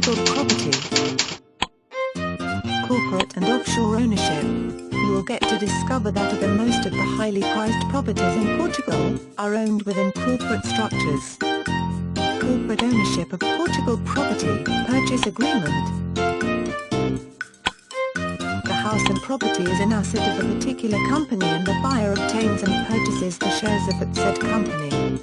Portugal property. Corporate and offshore ownership. You will get to discover that most of the highly prized properties in Portugal are owned within corporate structures. Corporate ownership of Portugal property purchase agreement. The house and property is an asset of a particular company and the buyer obtains and purchases the shares of that said company.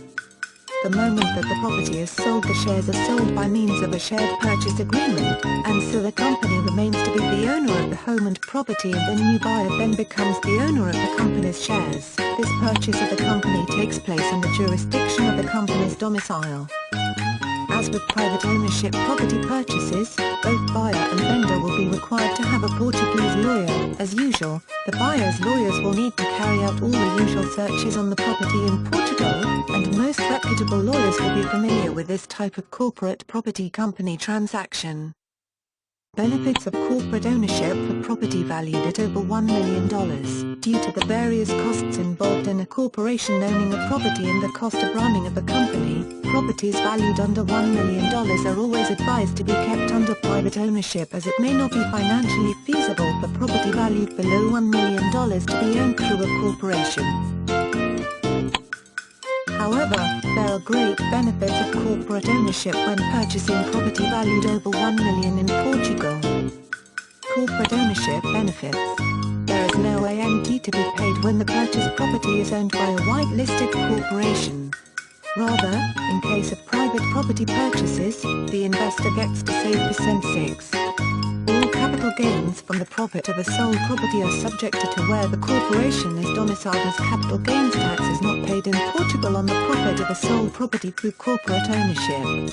The moment that the property is sold, the shares are sold by means of a shared purchase agreement, and so the company remains to be the owner of the home and property, and the new buyer then becomes the owner of the company's shares. This purchase of the company takes place in the jurisdiction of the company's domicile. As with private ownership property purchases, both buyer and vendor will be required to have a Portuguese lawyer. As usual, the buyer's lawyers will need to carry out all the usual searches on the property in Portugal, and most reputable lawyers will be familiar with this type of corporate property company transaction. Benefits of corporate ownership for property valued at over $1 million. Due to the various costs involved in a corporation owning a property and the cost of running of a company, properties valued under $1 million are always advised to be kept under private ownership, as it may not be financially feasible for property valued below $1 million to be owned through a corporation. However, there are great benefits of corporate ownership when purchasing property valued over $1 million in Portugal. Corporate ownership benefits. There is no AMT to be paid when the purchased property is owned by a white-listed corporation. Rather, in case of private property purchases, the investor gets to save %6. All capital gains from the profit of a sold property are subjected to where the corporation is domiciled, as capital gains tax is not paid in Portugal on the profit of a sold property through corporate ownership.